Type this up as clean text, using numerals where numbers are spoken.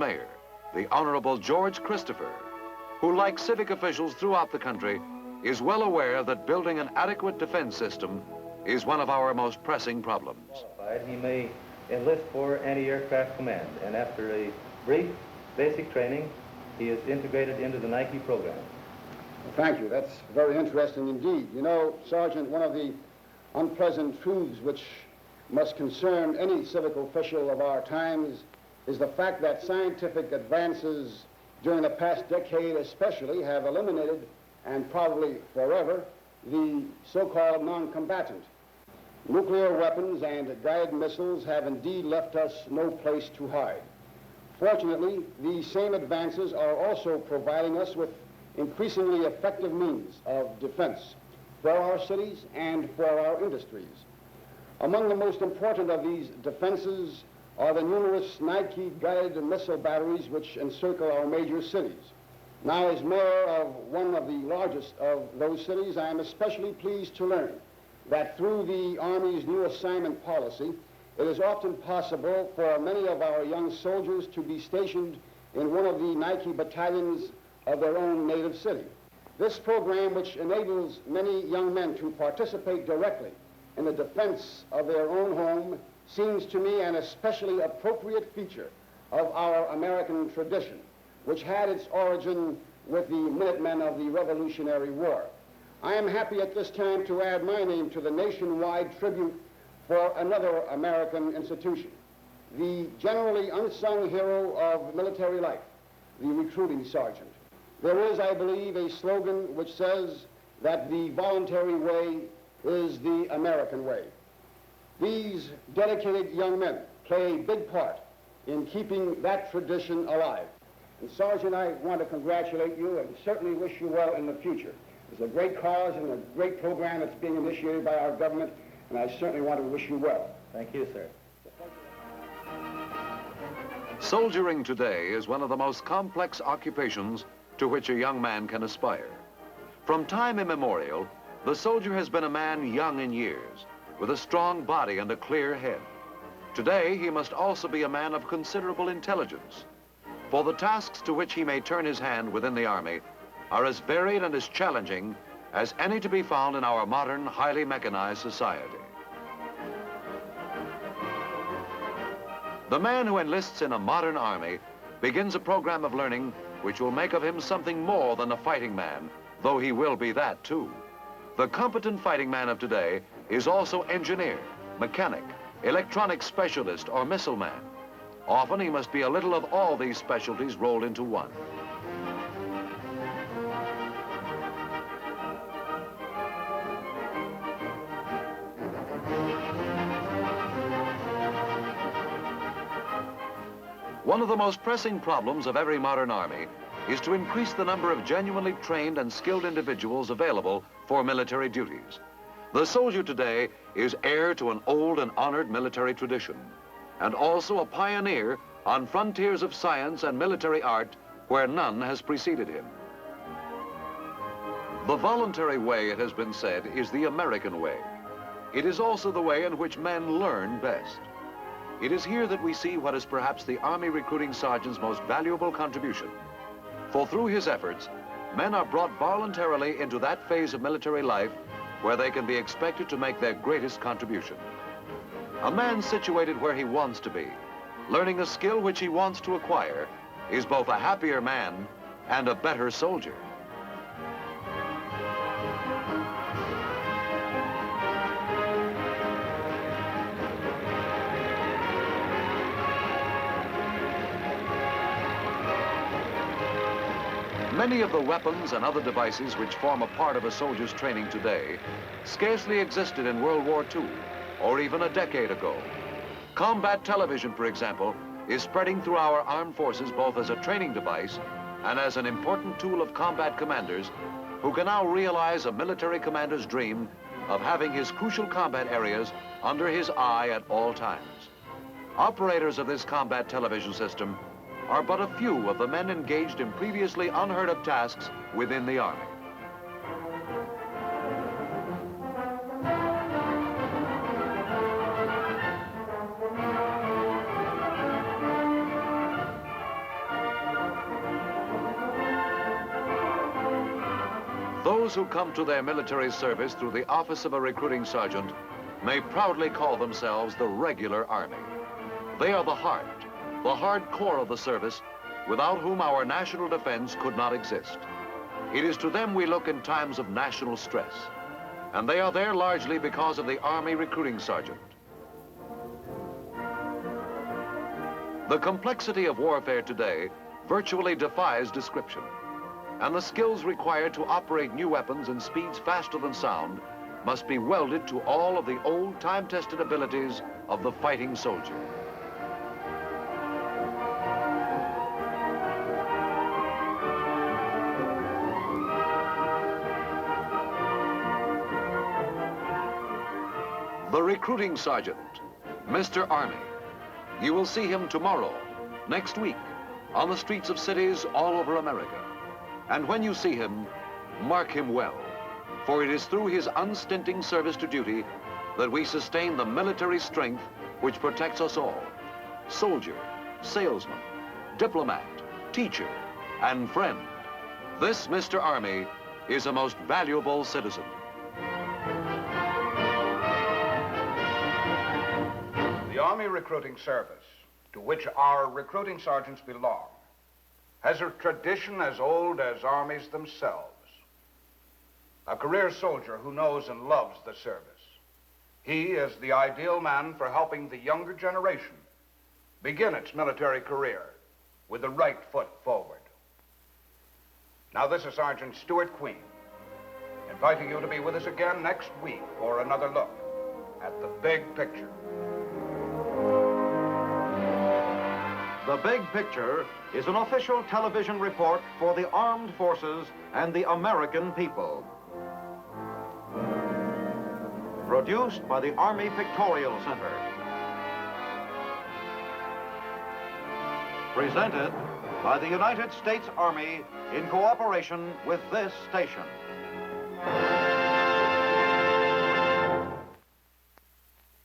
mayor, the Honorable George Christopher, who, like civic officials throughout the country, is well aware that building an adequate defense system is one of our most pressing problems. He may enlist for anti-aircraft command, and after a brief basic training, he is integrated into the Nike program. Thank you. That's very interesting indeed. You know, Sergeant, one of the unpleasant truths which must concern any civic official of our times is the fact that scientific advances during the past decade especially have eliminated, and probably forever, the so-called non-combatant. Nuclear weapons and guided missiles have indeed left us no place to hide. Fortunately, these same advances are also providing us with increasingly effective means of defense for our cities and for our industries. Among the most important of these defenses are the numerous Nike guided missile batteries which encircle our major cities. Now, as mayor of one of the largest of those cities, I am especially pleased to learn that through the Army's new assignment policy, it is often possible for many of our young soldiers to be stationed in one of the Nike battalions of their own native city. This program, which enables many young men to participate directly in the defense of their own home, seems to me an especially appropriate feature of our American tradition, which had its origin with the Minutemen of the Revolutionary War. I am happy at this time to add my name to the nationwide tribute for another American institution, the generally unsung hero of military life, the recruiting sergeant. There is, I believe, a slogan which says that the voluntary way is the American way. These dedicated young men play a big part in keeping that tradition alive. And Sergeant, I want to congratulate you and certainly wish you well in the future. It's a great cause and a great program that's being initiated by our government, and I certainly want to wish you well. Thank you, sir. Soldiering today is one of the most complex occupations to which a young man can aspire. From time immemorial, the soldier has been a man young in years, with a strong body and a clear head. Today, he must also be a man of considerable intelligence, for the tasks to which he may turn his hand within the Army are as varied and as challenging as any to be found in our modern, highly mechanized society. The man who enlists in a modern army begins a program of learning which will make of him something more than a fighting man, though he will be that too. The competent fighting man of today is also engineer, mechanic, electronic specialist, or missile man. Often he must be a little of all these specialties rolled into one. One of the most pressing problems of every modern army is to increase the number of genuinely trained and skilled individuals available for military duties. The soldier today is heir to an old and honored military tradition, and also a pioneer on frontiers of science and military art where none has preceded him. The voluntary way, it has been said, is the American way. It is also the way in which men learn best. It is here that we see what is perhaps the Army recruiting sergeant's most valuable contribution. For through his efforts, men are brought voluntarily into that phase of military life where they can be expected to make their greatest contribution. A man situated where he wants to be, learning a skill which he wants to acquire, is both a happier man and a better soldier. Many of the weapons and other devices which form a part of a soldier's training today scarcely existed in World War II or even a decade ago. Combat television, for example, is spreading through our armed forces both as a training device and as an important tool of combat commanders who can now realize a military commander's dream of having his crucial combat areas under his eye at all times. Operators of this combat television system are but a few of the men engaged in previously unheard of tasks within the Army. those who come to their military service through the office of a recruiting sergeant may proudly call themselves the regular Army. They are the hard core of the service, without whom our national defense could not exist. It is to them we look in times of national stress, and they are there largely because of the Army recruiting sergeant. The complexity of warfare today virtually defies description, and the skills required to operate new weapons in speeds faster than sound must be welded to all of the old time-tested abilities of the fighting soldier. The recruiting sergeant, Mr. Army. You will see him tomorrow, next week, on the streets of cities all over America. And when you see him, mark him well, for it is through his unstinting service to duty that we sustain the military strength which protects us all. Soldier, salesman, diplomat, teacher, and friend. This Mr. Army is a most valuable citizen. The Army Recruiting Service, to which our recruiting sergeants belong, has a tradition as old as armies themselves. A career soldier who knows and loves the service. He is the ideal man for helping the younger generation begin its military career with the right foot forward. Now, this is Sergeant Stuart Queen, inviting you to be with us again next week for another look at the big picture. The Big Picture is an official television report for the armed forces and the American people. Produced by the Army Pictorial Center. Presented by the United States Army in cooperation with this station.